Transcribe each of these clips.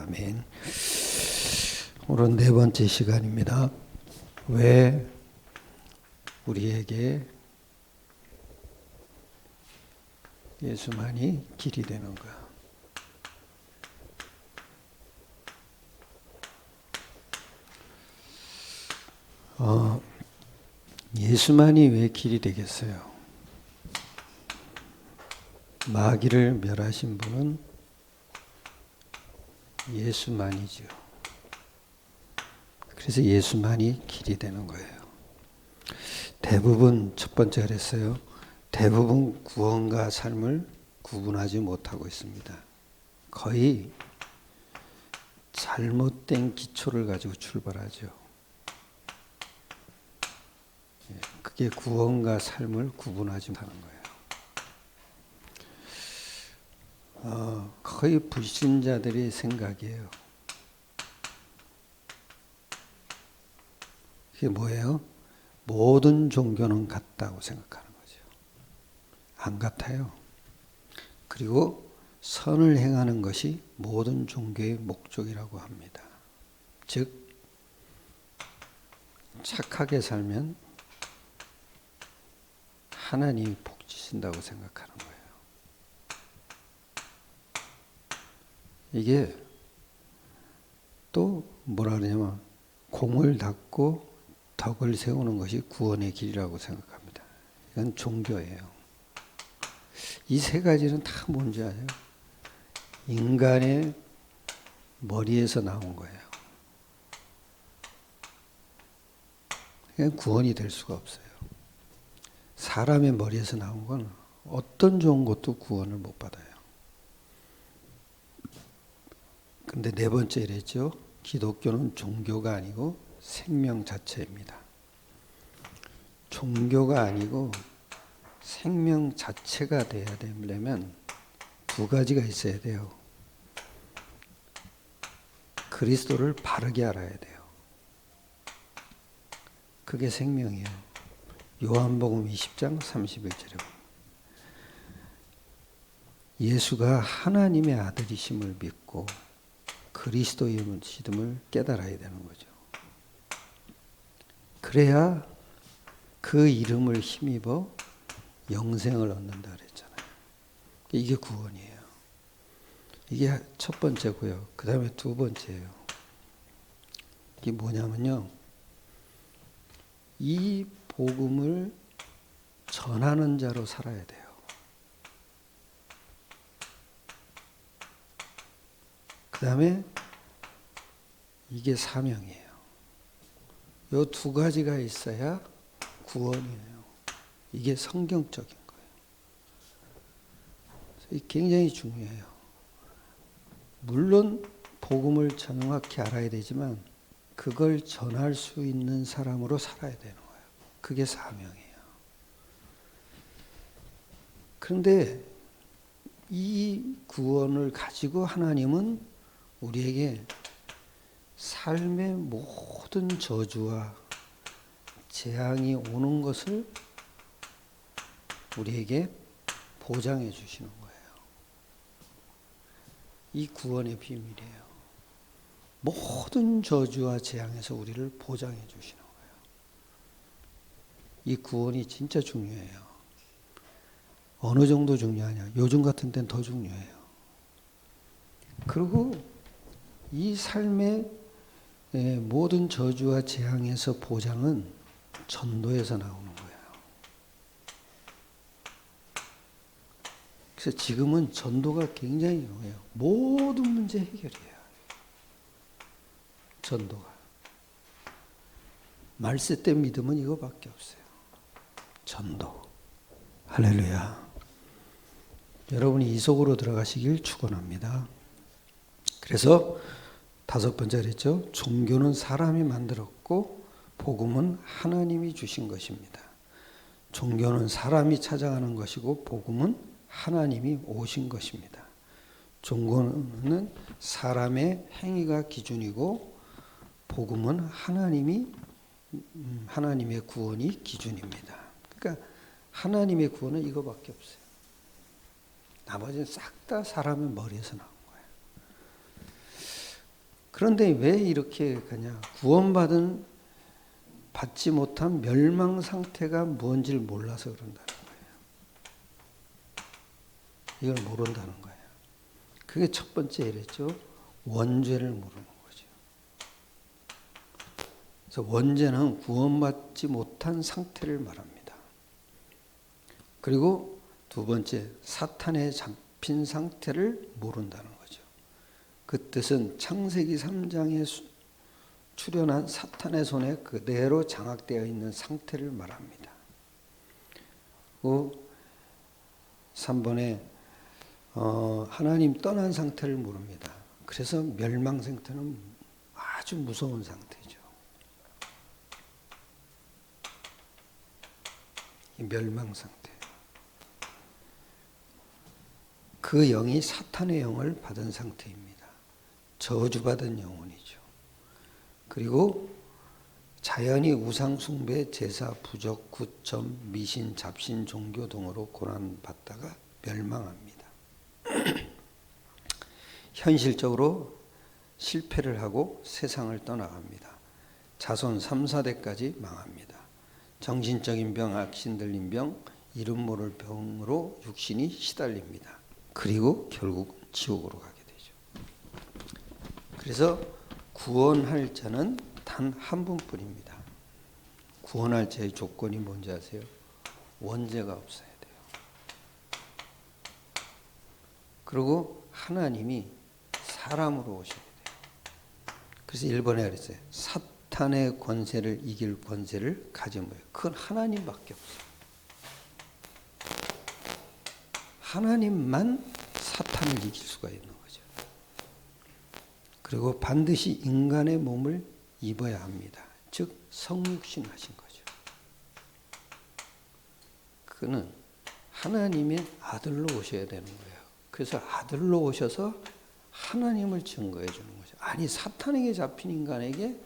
아멘. 오늘 네 번째 시간입니다. 왜 우리에게 예수만이 길이 되는가? 예수만이 왜 길이 되겠어요? 마귀를 멸하신 분은 예수만이죠. 그래서 예수만이 길이 되는 거예요. 대부분 첫 번째 그랬어요. 대부분 구원과 삶을 구분하지 못하고 있습니다. 거의 잘못된 기초를 가지고 출발하죠. 그게 구원과 삶을 구분하지 못하는 거예요. 거의 불신자들의 생각이에요. 그게 뭐예요? 모든 종교는 같다고 생각하는 거죠. 안 같아요. 그리고 선을 행하는 것이 모든 종교의 목적이라고 합니다. 즉, 착하게 살면 하나님이 복 주신다고 생각하는 거예요. 이게 또 뭐라 그러냐면 공을 닦고 덕을 세우는 것이 구원의 길이라고 생각합니다. 이건 종교예요. 이 세 가지는 다 뭔지 아세요? 인간의 머리에서 나온 거예요. 그냥 구원이 될 수가 없어요. 사람의 머리에서 나온 건 어떤 좋은 것도 구원을 못 받아요. 근데 네 번째 이랬죠. 기독교는 종교가 아니고 생명 자체입니다. 종교가 아니고 생명 자체가 돼야 되려면 두 가지가 있어야 돼요. 그리스도를 바르게 알아야 돼요. 그게 생명이에요. 요한복음 20장 31절에 예수가 하나님의 아들이심을 믿고 그리스도의 믿음을 깨달아야 되는 거죠. 그래야 그 이름을 힘입어 영생을 얻는다 그랬잖아요. 이게 구원이에요. 이게 첫 번째고요. 그 다음에 두 번째예요. 이게 뭐냐면요. 이 복음을 전하는 자로 살아야 돼요. 그 다음에 이게 사명이에요. 이 두 가지가 있어야 구원이에요. 이게 성경적인 거예요. 굉장히 중요해요. 물론 복음을 정확히 알아야 되지만 그걸 전할 수 있는 사람으로 살아야 되는 거예요. 그게 사명이에요. 그런데 이 구원을 가지고 하나님은 우리에게 삶의 모든 저주와 재앙이 오는 것을 우리에게 보장해 주시는 거예요. 이 구원의 비밀이에요. 모든 저주와 재앙에서 우리를 보장해 주시는 거예요. 이 구원이 진짜 중요해요. 어느 정도 중요하냐? 요즘 같은 때는 더 중요해요. 그리고 이 삶의 모든 저주와 재앙에서 보장은 전도에서 나오는 거예요. 그래서 지금은 전도가 굉장히 중요해요. 모든 문제 해결이에요. 전도가. 말세대 믿음은 이거밖에 없어요. 전도. 할렐루야. 여러분이 이 속으로 들어가시길 축원합니다. 그래서 다섯 번째 그랬죠. 종교는 사람이 만들었고 복음은 하나님이 주신 것입니다. 종교는 사람이 찾아가는 것이고 복음은 하나님이 오신 것입니다. 종교는 사람의 행위가 기준이고 복음은 하나님의 구원이 기준입니다. 그러니까 하나님의 구원은 이거밖에 없어요. 나머지는 싹 다 사람의 머리에서 나온 거예요. 그런데 왜 이렇게 가냐? 받지 못한 멸망 상태가 뭔지를 몰라서 그런다는 거예요. 이걸 모른다는 거예요. 그게 첫 번째 이랬죠. 원죄를 모르는 거죠. 그래서 원죄는 구원받지 못한 상태를 말합니다. 그리고 두 번째, 사탄에 잡힌 상태를 모른다는 거죠. 그 뜻은 창세기 3장에 출현한 사탄의 손에 그대로 장악되어 있는 상태를 말합니다. 그 3번에 하나님 떠난 상태를 모릅니다. 그래서 멸망 상태는 아주 무서운 상태죠. 이 멸망 상태. 그 영이 사탄의 영을 받은 상태입니다. 저주받은 영혼이죠. 그리고 자연히 우상 숭배, 제사, 부적, 구점, 미신, 잡신, 종교 등으로 고난받다가 멸망합니다. 현실적으로 실패를 하고 세상을 떠나갑니다. 자손 3, 4대까지 망합니다. 정신적인 병, 악신 들린 병, 이름 모를 병으로 육신이 시달립니다. 그리고 결국 지옥으로 가게 되죠. 그래서 구원할 자는 단 한 분뿐입니다. 구원할 자의 조건이 뭔지 아세요? 원죄가 없어야 돼요. 그리고 하나님이 사람으로 오셔야 돼요. 그래서 1번에 그랬어요. 사탄의 권세를 이길 권세를 가진 거예요. 그건 하나님밖에 없어요. 하나님만 사탄을 이길 수가 있는 거죠. 그리고 반드시 인간의 몸을 입어야 합니다. 즉 성육신 하신 거죠. 그는 하나님의 아들로 오셔야 되는 거예요. 그래서 아들로 오셔서 하나님을 증거해 주는 거죠. 아니 사탄에게 잡힌 인간에게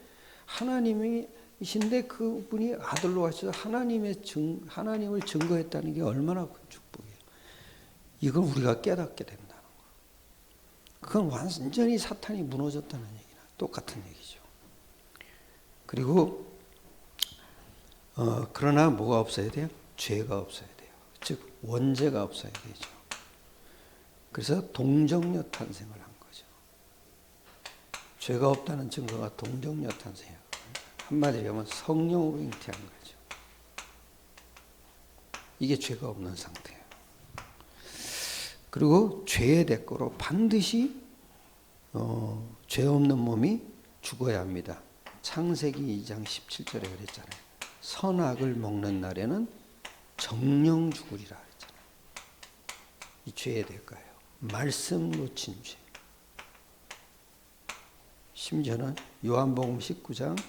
하나님이신데 그분이 아들로 오셔서 하나님을 증거했다는 게 얼마나 큰 축복이에요. 이걸 우리가 깨닫게 된다는 거. 그건 완전히 사탄이 무너졌다는 얘기나 똑같은 얘기죠. 그리고 그러나 뭐가 없어야 돼요? 죄가 없어야 돼요. 즉 원죄가 없어야 되죠. 그래서 동정녀 탄생을 한 거죠. 죄가 없다는 증거가 동정녀 탄생이에요. 한마디로 하면 성령으로 잉태한 거죠. 이게 죄가 없는 상태예요. 그리고 죄의 대가로 반드시 죄 없는 몸이 죽어야 합니다. 창세기 2장 17절에 그랬잖아요. 선악을 먹는 날에는 정령 죽으리라 그랬잖아요. 이 죄의 대가예요. 말씀 놓친 죄. 심지어는 요한복음 19장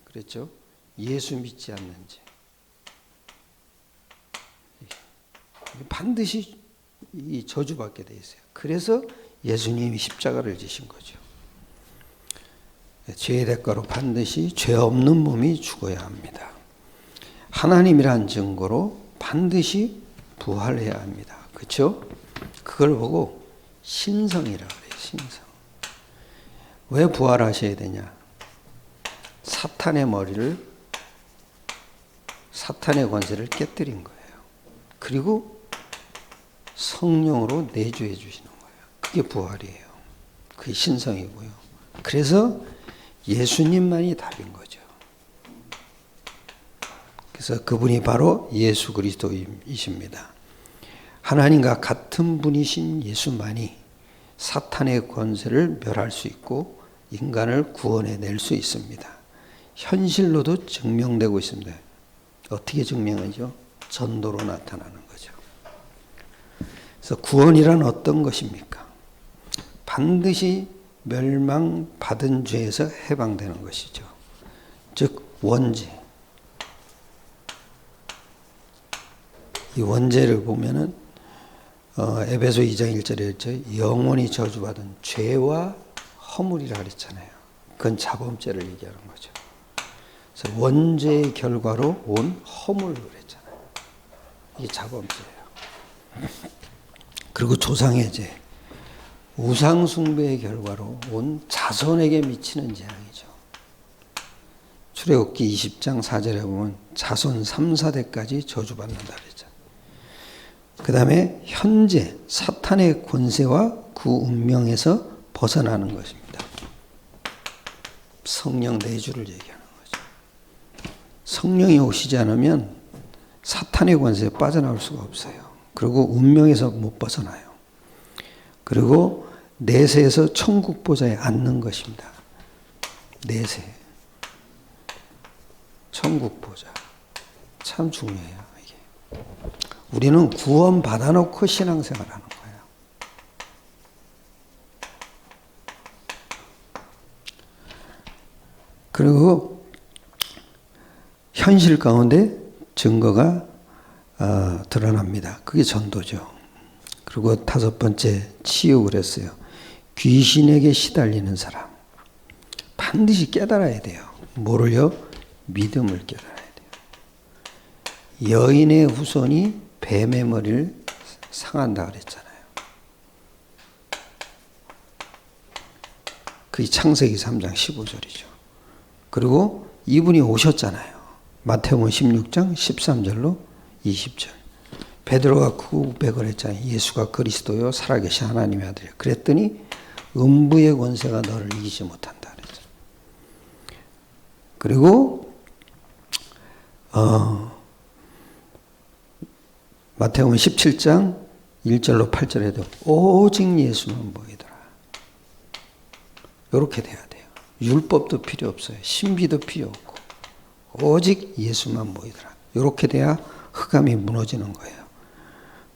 그랬죠. 예수 믿지 않는 죄. 반드시 이 저주받게 돼 있어요. 그래서 예수님이 십자가를 지신 거죠. 죄의 대가로 반드시 죄 없는 몸이 죽어야 합니다. 하나님이란 증거로 반드시 부활해야 합니다. 그렇죠? 그걸 보고 신성이라 그래요. 신성. 왜 부활하셔야 되냐? 사탄의 권세를 깨뜨린 거예요. 그리고 성령으로 내주해 주시는 거예요. 그게 부활이에요. 그게 신성이고요. 그래서 예수님만이 답인 거죠. 그래서 그분이 바로 예수 그리스도이십니다. 하나님과 같은 분이신 예수만이 사탄의 권세를 멸할 수 있고 인간을 구원해 낼 수 있습니다. 현실로도 증명되고 있습니다. 어떻게 증명하죠? 전도로 나타나는 거죠. 그래서 구원이란 어떤 것입니까? 반드시 멸망받은 죄에서 해방되는 것이죠. 즉 원죄. 이 원죄를 보면은 에베소 2장 1절에 했죠. 영원히 저주받은 죄와 허물이라 그랬잖아요. 그건 자범죄를 얘기하는 거죠. 그래서 원죄의 결과로 온 허물을 그랬잖아요. 이게 자범죄예요. 그리고 조상의 죄, 우상 숭배의 결과로 온 자손에게 미치는 재앙이죠. 출애굽기 20장 4절에 보면 자손 3, 4대까지 저주받는다 그랬잖아요. 그 다음에 현재 사탄의 권세와 그 운명에서 벗어나는 것입니다. 성령 내주를 얘기하는 거죠. 성령이 오시지 않으면 사탄의 권세에 빠져나올 수가 없어요. 그리고 운명에서 못 벗어나요. 그리고 내세에서 천국 보좌에 앉는 것입니다. 내세. 천국 보좌. 참 중요해요, 이게. 우리는 구원 받아놓고 신앙생활 하는 거예요. 그리고 현실 가운데 증거가 드러납니다. 그게 전도죠. 그리고 다섯 번째, 치욕을 했어요. 귀신에게 시달리는 사람. 반드시 깨달아야 돼요. 뭐를요? 믿음을 깨달아야 돼요. 여인의 후손이 뱀의 머리를 상한다 그랬잖아요. 그게 창세기 3장 15절이죠. 그리고 이분이 오셨잖아요. 마태복음 16장 13절로 20절. 베드로가 고백을 했잖아요. 예수가 그리스도요 살아계신 하나님의 아들이야. 그랬더니 음부의 권세가 너를 이기지 못한다 그랬죠. 그리고 마태복음 17장 1절로 8절에도 오직 예수만 보이더라. 이렇게 돼야 돼요. 율법도 필요 없어요. 신비도 필요 없고 오직 예수만 보이더라. 이렇게 돼야 흑암이 무너지는 거예요.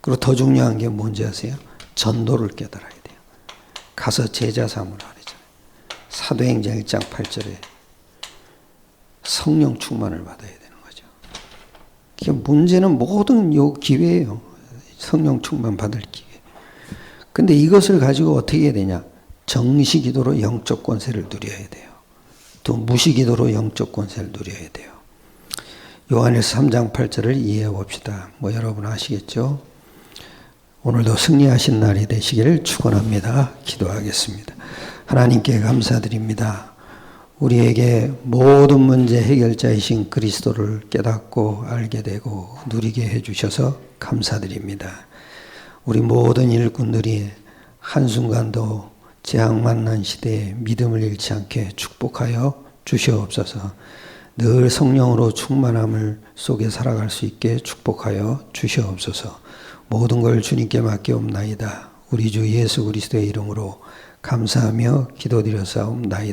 그리고 더 중요한 게 뭔지 아세요? 전도를 깨달아야 돼요. 가서 제자 삼으라 그러잖아요. 사도행전 1장 8절에 성령 충만을 받아야 되는 거죠. 문제는 모든 요 기회예요. 성령 충만 받을 기회. 근데 이것을 가지고 어떻게 해야 되냐? 정시기도로 영적 권세를 누려야 돼요. 또 무시기도로 영적 권세를 누려야 돼요. 요한일서 3장 8절을 이해해 봅시다. 뭐 여러분 아시겠죠? 오늘도 승리하신 날이 되시기를 축원합니다. 기도하겠습니다. 하나님께 감사드립니다. 우리에게 모든 문제 해결자이신 그리스도를 깨닫고 알게 되고 누리게 해주셔서 감사드립니다. 우리 모든 일꾼들이 한순간도 재앙 만난 시대에 믿음을 잃지 않게 축복하여 주시옵소서. 늘 성령으로 충만함을 속에 살아갈 수 있게 축복하여 주시옵소서. 모든 걸 주님께 맡겨옵나이다. 우리 주 예수 그리스도의 이름으로 감사하며 기도드려 싸움나이다.